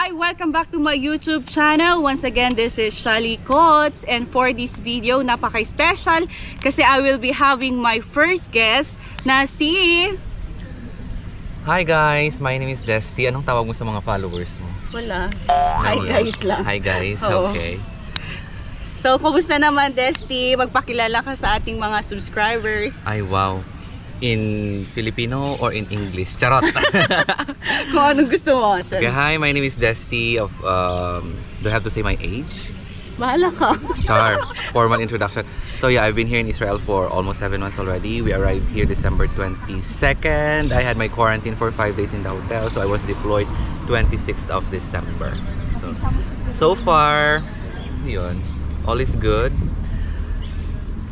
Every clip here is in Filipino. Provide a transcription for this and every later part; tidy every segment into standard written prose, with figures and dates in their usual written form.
Hi! Welcome back to my YouTube channel. Once again, this is Shali Coats, and for this video, napaka-special kasi I will be having my first guest na si... Hi guys! My name is Desty. Anong tawag mo sa mga followers mo? Wala. Hi guys lang. Hi guys, Oo. okay. So, kumusta naman, Desty? Magpakilala ka sa ating mga subscribers. Ay wow! In Filipino or in English? Charot! Kung anong gusto mo. Okay, hi, my name is Desty of, do I have to say my age? Bahala ka. Char, formal introduction. So yeah, I've been here in Israel for almost 7 months already. We arrived here December 22nd. I had my quarantine for 5 days in the hotel, so I was deployed 26th of December. So far, yun, all is good.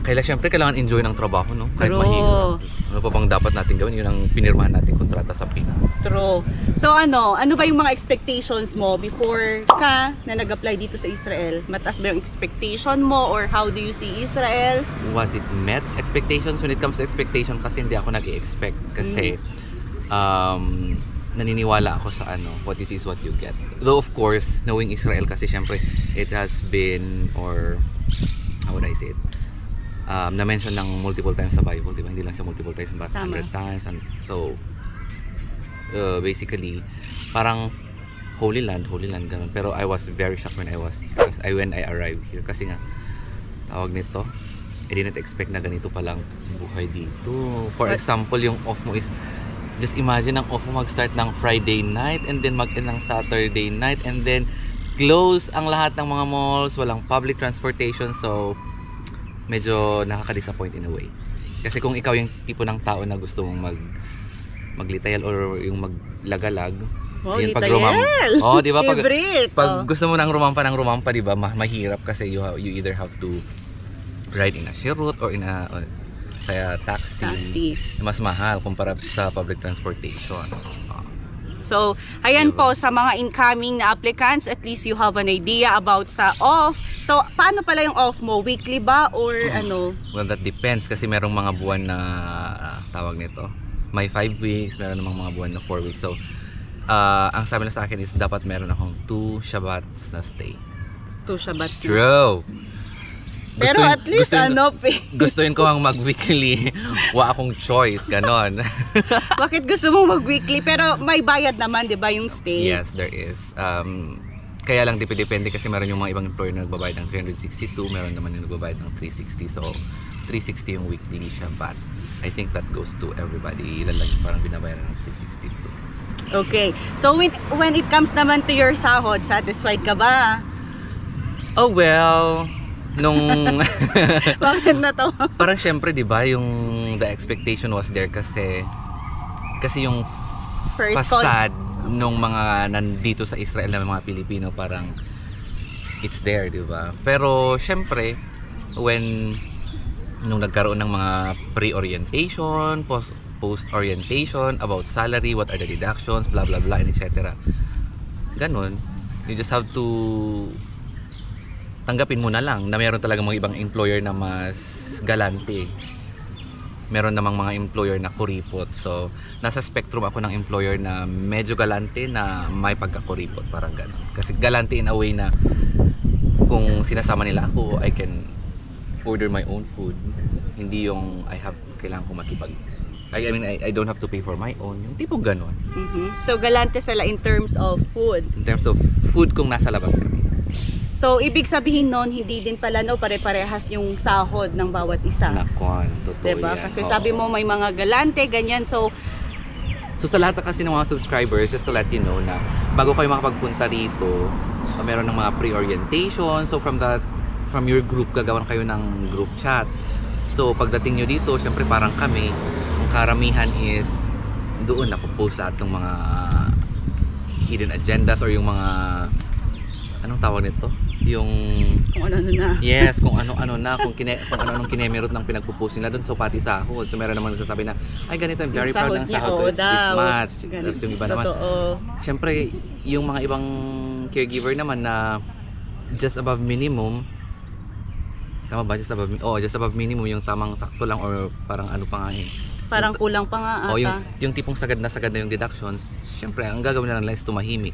Syempre, kailangan enjoy ng trabaho, no? Kahit True. mahirap. Ano pa bang dapat natin gawin? Yun ang pinirmahan natin kontrata sa Pinas. True. So ano ba yung mga expectations mo before ka na nag-apply dito sa Israel? Mataas ba yung expectation mo or how do you see Israel? Was it met expectations? When it comes to expectation, kasi hindi ako nag-i-expect. Kasi naniniwala ako sa what you see is what you get. Though of course, knowing Israel kasi syempre, it has been, or how would I say it? Na-mention ng multiple times sa Bible, di ba? Hindi lang siya multiple times, but 100 times. And so, basically, parang Holy Land, ganun. Pero I was very shocked when I was here. When I arrived here. Kasi nga, tawag nito, I didn't expect na ganito palang buhay dito. For example, yung off mo is, just imagine ang off mo mag-start ng Friday night and then mag-end ng Saturday night and then close ang lahat ng mga malls, walang public transportation. So, medyo nakaka-disappoint in a way. Kasi kung ikaw yung tipo ng tao na gusto mong maglitayal or yung maglagalag, yun pag di ba? Pag gusto mo ng rumampa, di ba? Mahirap kasi you either have to ride in a share route or in a taxi. Mas mahal kumpara sa public transportation. So, ayan po, sa mga incoming na applicants, at least you have an idea about sa off. So, paano pala yung off mo? Weekly ba or ano? Well, that depends kasi merong mga buwan na tawag nito. May 5 weeks, meron namang mga buwan na 4 weeks. So, ang sabi na sa akin is dapat meron akong 2 Shabbats na stay. 2 Shabbats na. True! Pero at least gustuin ko ang mag-weekly. Wa akong choice, ganon. Bakit gusto mong mag-weekly? Pero may bayad naman, di ba, yung stay? Yes, there is. Kaya lang depende kasi meron yung mga ibang employer na nagbabayad ng 362, meron naman yung nagbabayad ng 360. So, 360 yung weekly siya, but I think that goes to everybody. Ilan lang yung parang binabayaran ng 362. Okay. So, when it comes naman to your sahod, satisfied ka ba? Oh, well... Bakit na to? Parang syempre, di ba, the expectation was there kasi yung facade nung mga nandito sa Israel na mga Pilipino, parang it's there, di ba? Pero syempre, nung nagkaroon ng mga pre-orientation, post-orientation, about salary, what are the deductions, blah blah blah, and etc. Ganon. You just have to tanggapin mo na lang na meron talaga mga ibang employer na mas galante. Meron namang mga employer na kuripot. So, nasa spectrum ako ng employer na medyo galante na may pagkakuripot, parang gano'n. Kasi galante in a way na kung sinasama nila ako, I can order my own food. Hindi yung kailangan ko makipag... I don't have to pay for my own. Yung tipong gano'n. So, galante sila in terms of food? In terms of food kung nasa labas kami. So, ibig sabihin nun, hindi din pala pare-parehas yung sahod ng bawat isa. Nakon, totoo diba? Yan. Kasi sabi mo may mga galante, ganyan. So sa lahat kasi ng mga subscribers, just to let you know na bago kayo makapagpunta rito, meron ng mga pre-orientation. So from your group, gagawan kayo ng group chat. So pagdating nyo dito, syempre parang kami, ang karamihan is doon napopost lahat ng mga hidden agendas or yung mga anong tawag nito? Yung kung ano na. Yes, kung ano-ano na, kung ano-anong kinemerot ng pinagpo-post nila doon, so pati sahod. So meron naman nagsasabi na, ay ganito, I'm very proud ng sahod ko is this much. Tapos yung iba naman, syempre, yung mga ibang caregiver naman na just above minimum, tama ba? Just above minimum, yung tamang sakto lang or parang ano pa nga eh. Parang kulang pa nga ata. O yung tipong sagad na yung deductions, syempre, ang gagawin na lang is tumahimik.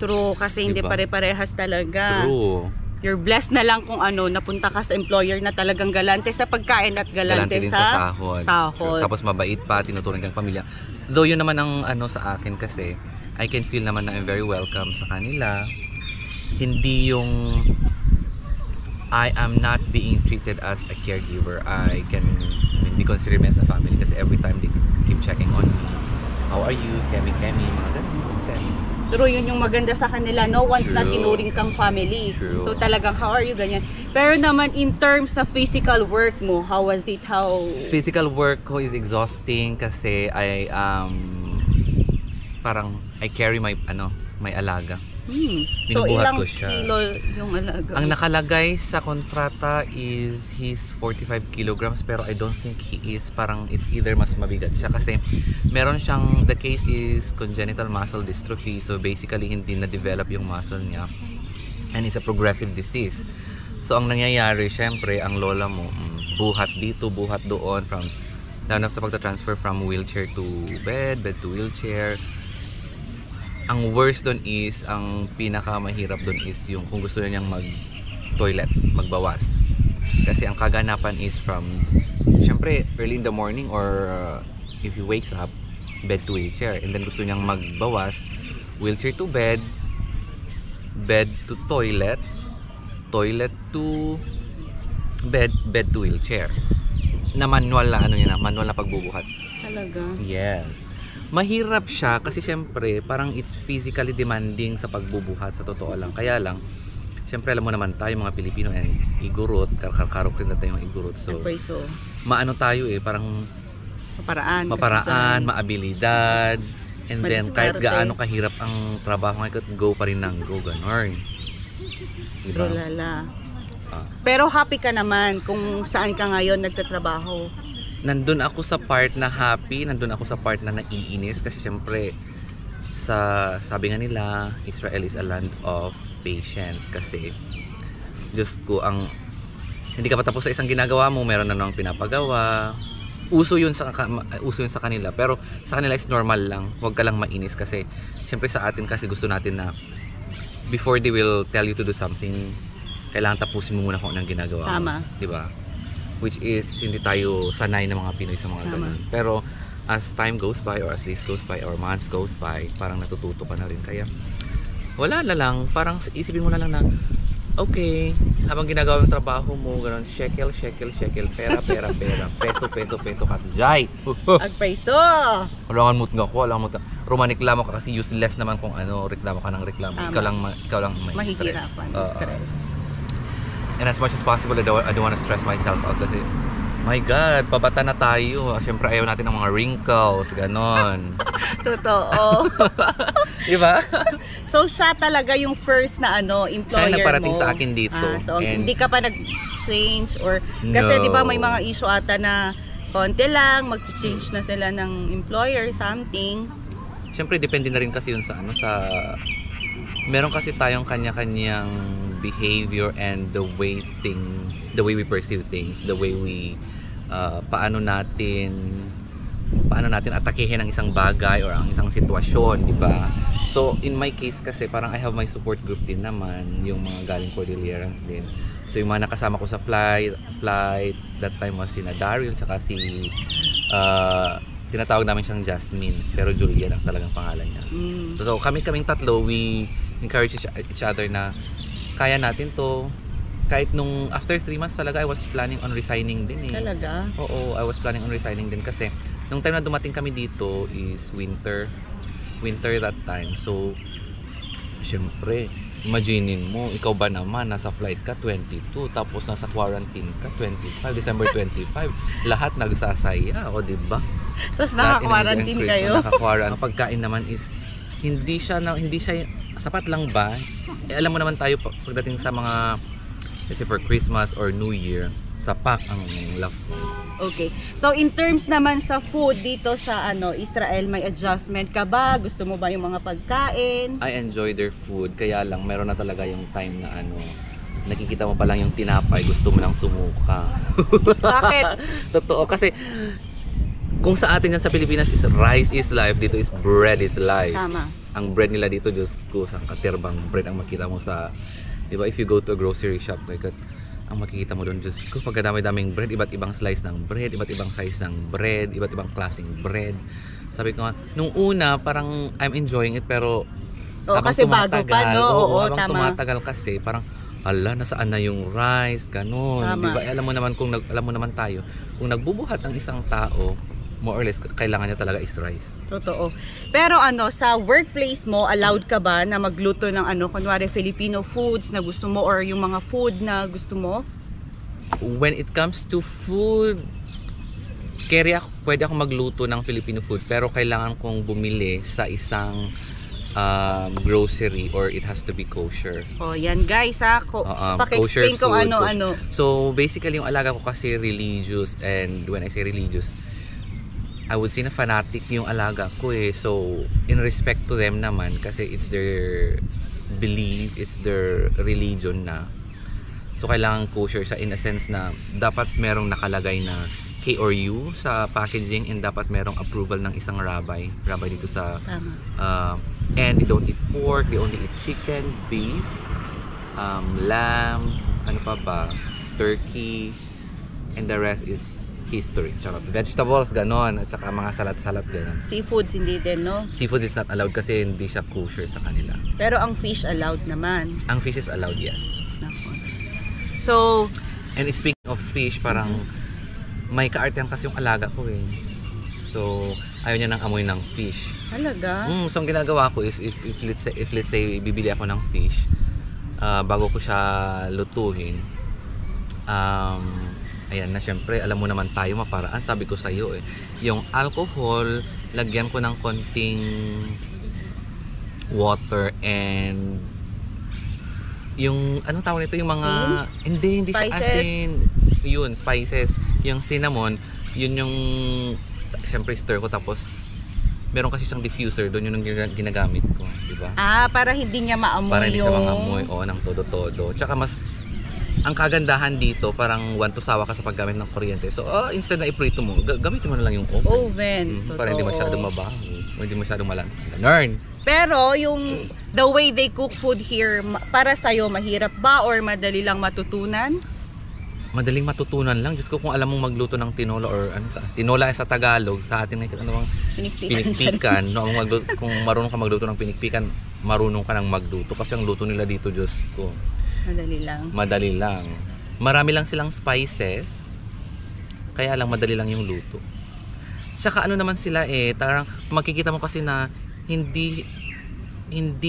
True, kasi hindi Diba? pare-parehas talaga. True. You're blessed na lang kung ano, napunta ka sa employer na talagang galante sa pagkain at galante, Galante din sa sahod. True. sahod. Tapos mabait pa, tinuturing kang pamilya. Though yun naman ang ano sa akin kasi I can feel naman na I'm very welcome sa kanila. Hindi yung I am not being treated as a caregiver. I mean, they consider me as a family kasi every time they keep checking on me. How are you? Kemi, mga ganun. Pero yun yung maganda sa kanila, no? Once na True. tinuring kang family. True. So talagang, how are you, ganyan. Pero naman, in terms of physical work mo, how was it? Physical work ko is exhausting kasi parang I carry my alaga. So Binubuhat ilang ko siya. kilo yung alaga? Ang nakalagay sa kontrata is he's 45 kilograms pero I don't think he is. Parang it's either mas mabigat siya kasi meron siyang, the case is congenital muscle dystrophy. So basically hindi na-develop yung muscle niya and it's a progressive disease. So ang nangyayari, syempre, ang lola mo buhat dito, buhat doon, from lalo na sa pagta-transfer from wheelchair to bed to wheelchair. Ang worst doon is, ang pinakamahirap doon is yung kung gusto niyang mag-toilet, magbawas. Kasi ang kaganapan is from, syempre, early in the morning or if he wakes up, bed to wheelchair. And then gusto niyang magbawas, wheelchair to bed, bed to toilet, toilet to bed, bed to wheelchair. Na manual na, manual na pagbubuhat. Talaga? Yes. Mahirap siya kasi syempre parang it's physically demanding sa pagbubuhat, sa totoo lang. Kaya lang, syempre alam mo naman tayo mga Pilipino and igurot, karkarok rin na tayong igurot. So, maano tayo parang maparaan, maabilidad, and then kahit gaano kahirap ang trabaho, go pa rin ng go, ganon. Diba? Lala. Pero happy ka naman kung saan ka ngayon nagtatrabaho? Nandun ako sa part na happy, nandun ako sa part na naiinis kasi syempre sabi nga nila, Israel is a land of patience kasi Diyos ko, hindi ka pa tapos sa isang ginagawa mo, meron na nang pinapagawa. Uso yun sa kanila, pero sa kanila is normal lang. Huwag ka lang mainis kasi syempre sa atin kasi gusto natin na before they will tell you to do something, kailangan tapusin mo muna kung anong ginagawa mo. Tama. Diba? Which is hindi tayo sanay ng mga Pinoy sa mga ganun. Pero as time goes by or as days goes by or months goes by, parang natututo ka na rin. Kaya wala na lang, parang isipin mo na lang na okay, habang ginagawa yung trabaho mo, ganun, shekel, pera, peso, kasjay. Agpaiso! Walang mut nga ko, Romaniklamo ka kasi useless naman kung reklamo ka ng reklamo. Ikaw lang may stress. Mahihirapan, stress. And as much as possible, I don't want to stress myself out kasi, my God, pabata na tayo. Siyempre, ayaw natin ng mga wrinkles, ganon. Totoo. Diba? So, siya talaga yung first na employer mo. Siya yung nagparating sa akin dito. So, and hindi ka pa nag-change or, kasi No. di ba may mga issue ata na konti lang, mag-change na sila ng employer, something. Siyempre, depende na rin kasi yun sa meron kasi tayong kanya-kanyang behavior and the way we perceive things, the way we paano natin atakehin ang isang bagay or ang isang sitwasyon, di ba? So in my case kasi parang I have my support group din naman, yung mga galing Cordillerans din. So yung mga nakasama ko sa flight that time was si Daryl tsaka si tinatawag namin siyang Jasmine, pero Julian ang talagang pangalan niya. So kaming tatlo, we encourage each other na kaya natin to. Kahit nung after 3 months talaga, I was planning on resigning din eh. Talaga? Oo, I was planning on resigning din kasi nung time na dumating kami dito is winter that time. So syempre, imaginin mo, ikaw ba naman nasa flight ka 22 tapos nasa quarantine ka 25, December 25. Lahat nagsasaya, o di ba? Tapos naka-quarantine kayo. Naka-quarantine. Pagkain naman is hindi siya sapat lang ba? Alam mo naman tayo pagdating sa mga kasi for Christmas or New Year, sapak ang love. Okay. So in terms naman sa food dito sa Israel, may adjustment ka ba? Gusto mo ba yung mga pagkain? I enjoy their food, kaya lang meron na talaga yung time na nakikita mo pa lang yung tinapay, gusto mo lang sumuka. Bakit? Totoo kasi kung sa atin yan sa Pilipinas is rice is life, dito is bread is life. Tama. ang bread nila dito, Diyos ko, sang katerbang bread ang makita mo sa, di ba, if you go to a grocery shop, like, ang makikita mo doon, Diyos ko, pagkadami-daming bread, iba't ibang slice ng bread, iba't ibang size ng bread, iba't ibang klaseng bread. Sabi ko nga, nung una, parang I'm enjoying it, pero habang kasi bago pa, no? Oo, habang tama. tumatagal kasi, parang, hala, nasaan na yung rice, ganun. Tama. Di ba? Alam mo naman tayo, kung nagbubuhat ng isang tao, more or less, kailangan niya talaga is rice. Totoo. Pero sa workplace mo, allowed ka ba na magluto ng kunwari Filipino foods na gusto mo or yung mga food na gusto mo? When it comes to food, pwede ako magluto ng Filipino food, pero kailangan kong bumili sa isang grocery or it has to be kosher. Oh, yan guys ha. Paki-explain kung ano-ano. So basically yung alaga ko kasi religious, and when I say religious, I would say na fanatic yung alaga ko eh. So in respect to them naman, kasi it's their belief, it's their religion na. So kailangan kosher siya in a sense na dapat merong nakalagay na K or U sa packaging, and dapat merong approval ng isang rabbi dito sa and they don't eat pork, they only eat chicken, beef, lamb, ano pa ba, turkey, and the rest is history. Charot. Vegetables, ganon, at saka mga salat-salat, ganon. Seafoods hindi din, no? Seafood is not allowed kasi hindi siya kosher sa kanila. Pero ang fish allowed naman. Ang fish is allowed, yes. So, and speaking of fish, parang may kaartehan kasi yung alaga ko eh. So, ayaw niya ng amoy ng fish. Talaga? So, ang ginagawa ko is, if let's say, bibili ako ng fish, bago ko siya lutuhin, ayan na, syempre, alam mo naman tayo maparaan, sabi ko sa iyo eh. Yung alcohol, lagyan ko ng konting water and yung, anong tawag nito? Yung mga, hindi Spices? siya asin. Yun, spices. Yung cinnamon, yun yung, syempre stir ko, tapos meron kasi siyang diffuser, doon yun yung ginagamit ko, di ba? Para hindi niya maamoy Para hindi siya mangamoy, ng todo-todo. Tsaka mas, ang kagandahan dito, parang want to sawa ka sa paggamit ng kuryente. So, instead na iprito mo, gamitin mo na lang yung oven. Para hindi masyadong mabaho, o hindi masyadong malansa. Learn! Pero yung the way they cook food here, para sa'yo, mahirap ba or madali lang matutunan? Madaling matutunan lang. Diyos ko, kung alam mong magluto ng tinola or tinola sa Tagalog, sa atin ay pinikpikan. No, kung marunong ka magluto ng pinikpikan, marunong ka nang magluto. Kasi ang luto nila dito, Diyos ko, madali lang. Marami lang silang spices, kaya lang madali lang yung luto. Tsaka ano naman sila eh, tarang makikita mo kasi na hindi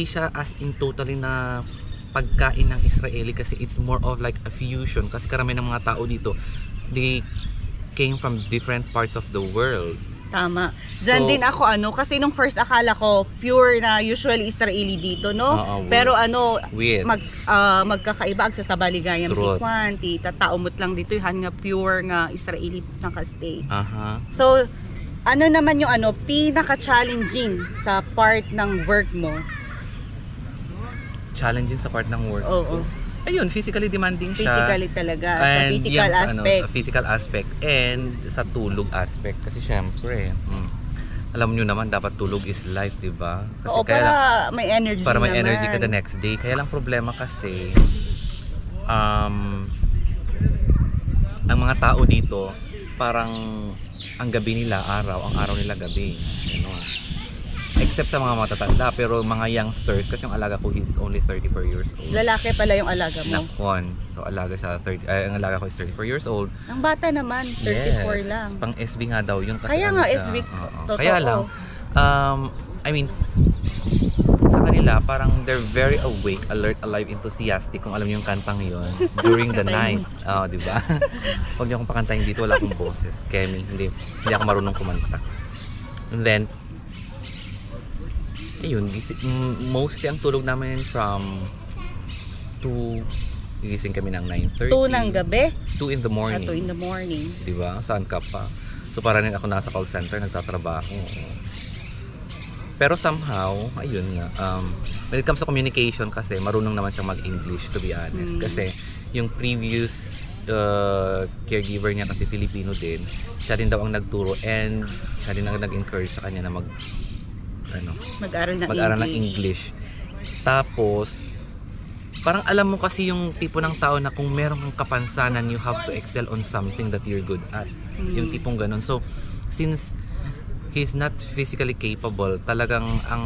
siya as in totally na pagkain ng Israeli, kasi it's more of like a fusion, kasi karamihan ng mga tao dito, they came from different parts of the world. Tama. Diyan din ako kasi nung first akala ko pure na usually Israeli dito, no? Pero magkakaiba ang sa Baligayang Tikwan, tataumot lang dito yung nga pure nga Israeli nakastay. So, ano naman yung pinaka-challenging sa part ng work mo? Challenging sa part ng work ko? Ayun, physically demanding siya. Physically talaga, sa physical aspect. Sa physical aspect and sa tulog aspect. Kasi syempre, alam nyo naman, dapat tulog is life, di ba? Para may energy para may naman. energy ka the next day. Kaya lang problema kasi, ang mga tao dito, parang ang gabi nila araw, ang araw nila gabi. Except sa mga matatanda, pero mga youngsters, kasi yung alaga ko is only 34 years old. Lalaki pala yung alaga mo? Nakon. So alaga siya, ang alaga ko is 34 years old. Ang bata naman, 34 lang. Pang SB nga daw yun. Kasi kaya nga SB, totoo. Kaya lang, I mean, sa kanila, parang they're very awake, alert, alive, enthusiastic, kung alam niyo yung kantang yun, during the night. Di ba? Huwag niyo akong pakantahin dito, wala akong boses. Kemi, hindi ako marunong kumanta. And then, ayun, mostly ang tulog namin from 2, gigising kami ng 9:30. 2 ng gabi? 2 in the morning. 2 in the morning. Diba? Saan ka pa? So para rin ako nasa call center, nagtatrabaho. Pero somehow, ayun nga, when it comes to communication kasi, marunong naman siyang mag-English, to be honest. Kasi yung previous caregiver niya kasi Filipino din, siya din daw ang nagturo, and siya din ang nag-encourage sa kanya na mag-aral ng English. Tapos parang alam mo kasi yung tipo ng tao na kung meron kang kapansanan, you have to excel on something that you're good at. Yung tipong ganun. So, since he's not physically capable, talagang ang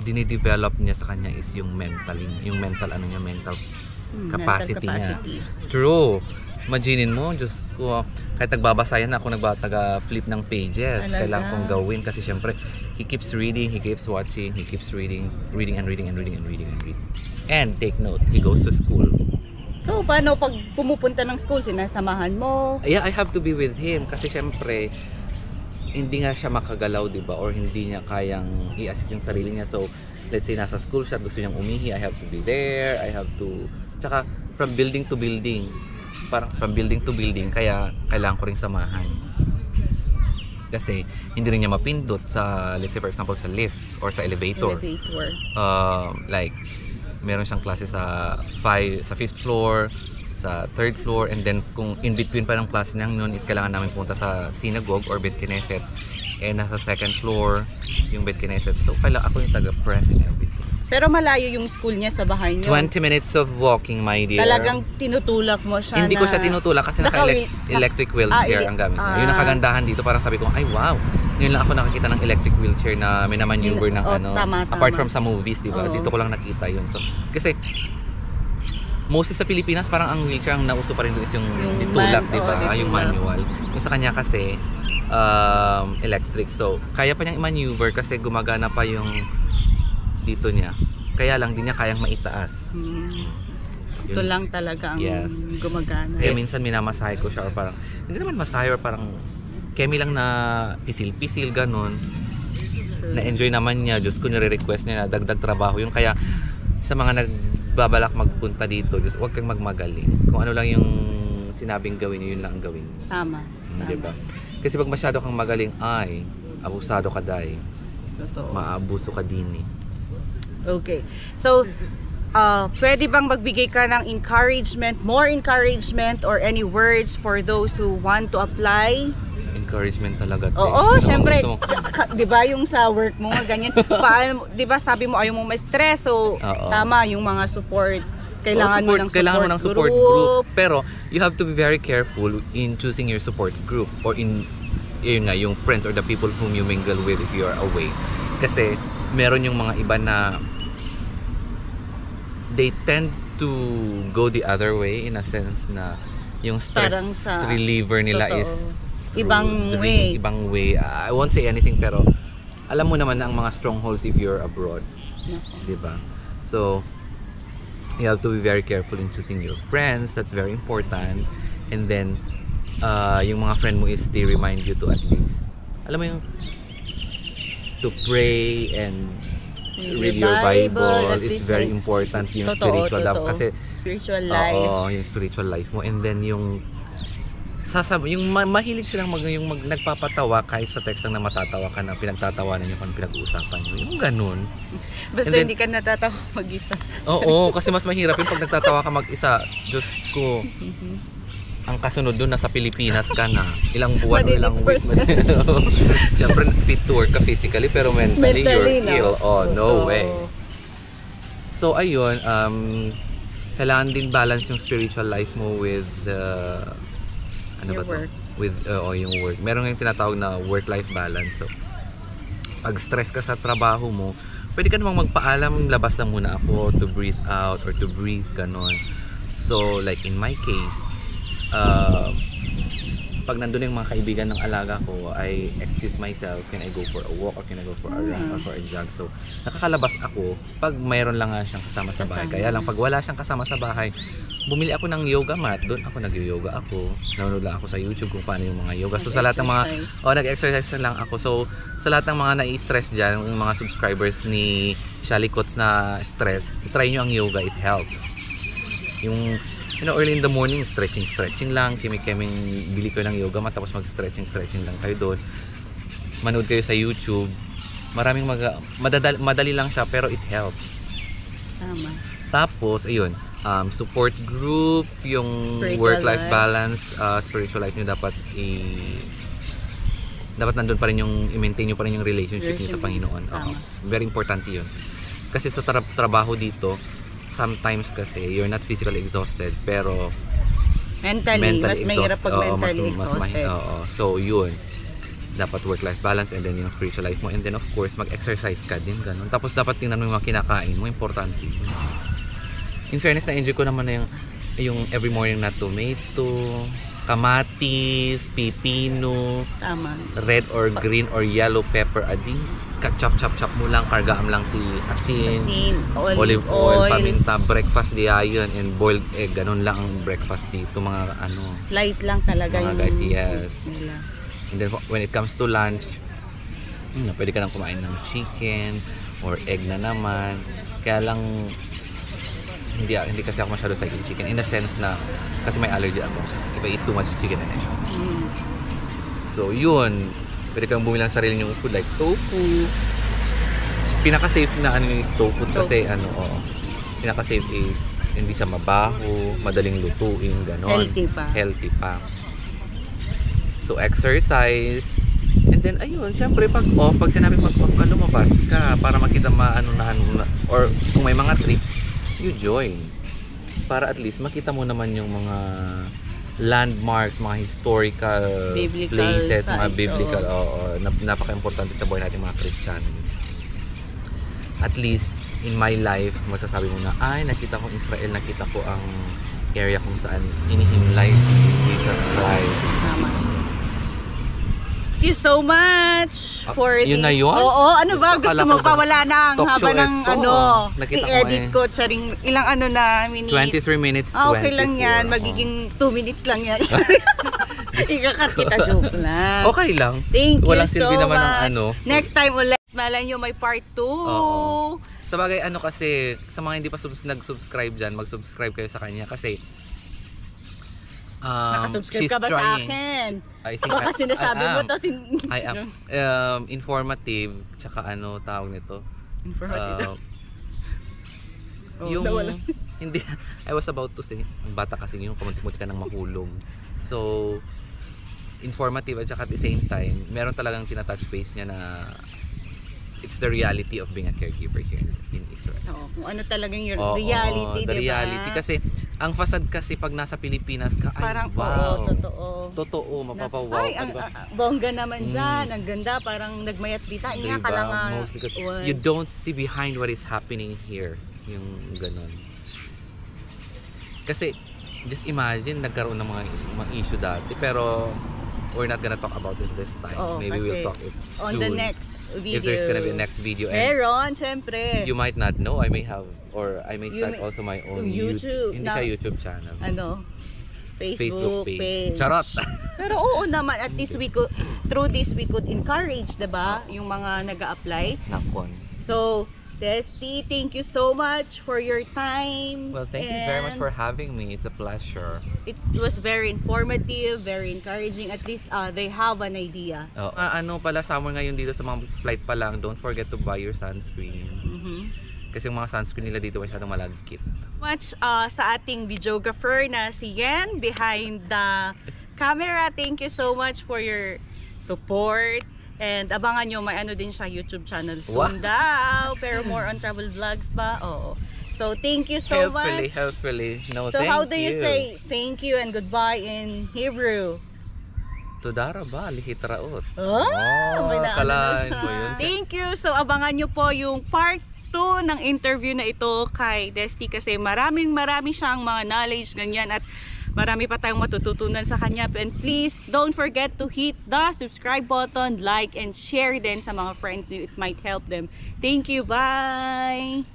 dinidevelop niya sa kanya is yung mental capacity niya. True. Imaginin mo, Diyos ko, kahit nagbabasayan na ako, nagtaga-flip ng pages, kailangan kong gawin kasi syempre, he keeps reading, he keeps watching, he keeps reading and reading. And take note, he goes to school. So, paano pag pumupunta ng school, sinasamahan mo? Yeah, I have to be with him kasi syempre, hindi nga siya makagalaw, diba? Or hindi niya kayang i-assist yung sarili niya. So, let's say nasa school siya, gusto niyang umihi, I have to be there, tsaka from building to building, kaya kailangan ko ring samahan. Kasi hindi rin niya mapindot sa, let's say for example, sa lift or sa elevator. Like, meron siyang klase sa 5th floor, sa 3rd floor, and then kung in between pa ng klase niya noon is kailangan namin punta sa synagogue or Beit Knesset, nasa 2nd floor yung Beit Knesset. So, kailangan ako yung taga-press and everything. Pero malayo yung school niya sa bahay niyo. 20 minutes of walking, my dear. Talagang tinutulak mo siya. Hindi ko siya tinutulak kasi naka-electric wheelchair ang gamit niya. Yun ang kagandahan dito, parang sabi ko, ay wow, ngayon lang ako nakakita ng electric wheelchair na minamaneuver ng tama. Apart from sa movies, diba? Dito ko lang nakita yun. So, kasi mostly sa Pilipinas, parang ang wheelchair ang nauso pa rin doon is yung ditulak, diba? Yung manual. Yung sa kanya kasi, electric. So, kaya pa niyang i-maneuver kasi gumagana pa yung dito niya. Kaya lang din niya kayang maitaas. Ito lang talaga ang gumagana. Kaya minsan minamasahe ko siya or parang, hindi naman masahe or parang kemi lang na pisil-pisil, ganun. Na-enjoy naman niya. Diyos ko, nire-request niya na dagdag trabaho yun. Kaya sa mga nagbabalak magpunta dito, Diyos, huwag kang magmagaling. Kung ano lang yung sinabing gawin, yun lang ang gawin. Tama. Diba? Kasi pag masyado kang magaling, ay, abusado ka dahil. Maabuso ka din eh. Okay. So, pwede bang magbigay ka ng more encouragement or any words for those who want to apply? Encouragement talaga. Oo, syempre, 'di ba yung sa work mo nga ganyan, paano, 'di ba sabi mo ayaw mo ma-stress, so tama yung mga support. Kailangan mo ng support group. Pero you have to be very careful in choosing your support group or in yung friends or the people whom you mingle with if you are away. Kasi meron yung mga iba na they tend to go the other way in a sense na yung stress reliever nila is ibang way. I won't say anything pero alam mo naman na ang mga strongholds if you're abroad. Diba? So, you have to be very careful in choosing your friends. That's very important. And then, yung mga friend mo is they remind you to at least, alam mo yung to pray and read your Bible. It's very important yung spiritual life kasi spiritual life. Yung spiritual life mo. And then yung mahilig silang nagpapatawa kahit sa text lang na matatawa ka na pinagtatawanan niyo kung pinag-uusapan niyo. Yung ganun. Basta hindi ka natatawa mag-isa. Oo, kasi mas mahirap yung pag nagtatawa ka mag-isa. Diyos ko. Ang kasunod doon, nasa Pilipinas ka na. Ilang buwan o ilang weeks. Siyempre, fit to work ka physically, pero mentally you're ill. Oh, no way. So, ayun, kailangan din balance yung spiritual life mo with work. With yung work. Meron yung tinatawag na work-life balance. So, pag stress ka sa trabaho mo, pwede ka namang magpaalam, labas lang muna ako to breathe out or to breathe, ganon. So, like in my case, pag nandun yung mga kaibigan ng alaga ko, I excuse myself, can I go for a walk or can I go for a run or for a jog? So, nakakalabas ako pag mayroon lang nga siyang kasama sa bahay. Kaya lang, pag wala siyang kasama sa bahay, bumili ako ng yoga mat. Doon ako nag-yoga ako. Nanonood lang ako sa YouTube kung paano yung mga yoga. So, sa lahat ng mga, nag-exercise lang ako. So, sa lahat ng mga nai-stress dyan, yung mga subscribers ni Shally Coats na stress, try nyo ang yoga, it helps. Yung early in the morning, stretching lang, kimi-kiming bili ko ng yoga mat, tapos mag-stretching lang kayo doon. Manood kayo sa YouTube. Maraming madali lang siya, pero it helps. Tama. Tapos, ayun, support group, yung work-life balance, spiritual life nyo dapat dapat nandun pa rin yung i-maintain nyo pa rin yung relationship nyo sa Panginoon. Very importante yun. Kasi sa trabaho dito, sometimes kasi you're not physically exhausted, pero mentally mas mahirap pag mentally exhausted. So yun, dapat work-life balance and then yung spiritual life mo, and then of course mag-exercise ka din, ganun. Tapos dapat tingnan mo yung mga kinakain mo, importante. In fairness, na-enjoy ko naman na yung every morning na tomato, kamatis, pipino, tama, red or green or yellow pepper, ading chop mo lang, kargaan lang ti asin, olive oil, paminta, breakfast di ayon, and boiled egg, ganun lang ang breakfast dito, mga ano, light lang talaga mga yung guys, yes. Nila. And then when it comes to lunch, pwede ka nang kumain ng chicken or egg na naman. Kaya lang hindi kasi ako masyado sa chicken, in the sense na kasi may allergy ako if I eat too much chicken and egg. So yun, pwede kang bumili ng sarili yung food like tofu. Pinaka-safe na ano yung tofu kasi pinaka-safe is hindi siya mabaho, madaling lutuin, ganon. Healthy pa. So exercise, and then ayun, syempre pag sinabi mag-off ka, lumabas ka para makita or kung may mga trips, you join. Para at least makita mo naman yung mga landmarks, mga historical biblical places, sites, mga biblical, napaka-importante sa buhay natin mga Kristiyano. At least in my life, masasabi mo na, ay, nakita ko Israel, nakita ko ang area kung saan inihimlay si Jesus Christ. Tama. Thank you so much for yun this. Na yun? Oo, ano ba? Gusto mo pa wala na ang haba ng i-edit ko. Charing, ilang minutes? 23 minutes, 24. Okay lang yan. Magiging 2 minutes lang yan. Ikakat kita, joke lang. Okay lang. Thank you walang so silbi naman much. Ng Next time ulit, malay nyo may part 2. Sa bagay, kasi, sa mga hindi pa nag-subscribe dyan, mag-subscribe kayo sa kanya kasi nakasubscribe ka ba sa akin? I think baka sinasabi mo to I am informative, tsaka tawag nito? Informative. Yung hindi, I was about to say, ang bata kasi yung kamuntik-muntik ka ng mahulog. So informative at saka at the same time, meron talagang tinatouch base niya na it's the reality of being a caregiver here in Israel. Oo, kung ano talagang yung reality, the reality. Kasi, ang facade kasi pag nasa Pilipinas ka, parang, ay wow. Totoo, mapapawaw. Ay, bongga naman dyan, ang ganda, parang nagmayat dita. Inga ka lang you don't see behind what is happening here. Yung ganun. Kasi, just imagine, nagkaroon ng mga issue dati, pero we're not gonna talk about it this time. Maybe we'll talk it soon. On the next video. If there's gonna be a next video. Meron, syempre. You might not know. I may have, or I may start also my own YouTube. Hindi siya YouTube channel. Facebook page. Charot! Pero oo naman, at least through this we could encourage, diba? Yung mga nag-a-apply. Nakon. So, Desty, thank you so much for your time. Well, thank you very much for having me. It's a pleasure. It was very informative, very encouraging. At least they have an idea. Pala, summer ngayon dito sa mga flight pa lang, don't forget to buy your sunscreen. Kasi yung mga sunscreen nila dito masyadong malagkit. Much sa ating videographer na si Yen behind the camera. Thank you so much for your support. And abangan nyo, may din siya YouTube channel soon daw. Pero more on travel vlogs ba? Oo. So thank you so much. Helpfully. No, so how do you say thank you and goodbye in Hebrew? Toda raba, lihit raot. May kalahin mo yun. Thank you. So abangan nyo po yung part 2 ng interview na ito kay Desty kasi maraming siyang mga knowledge ganyan at marami pa tayong matututunan sa kanya. And please don't forget to hit the subscribe button, like and share din sa mga friends you. It might help them. Thank you. Bye!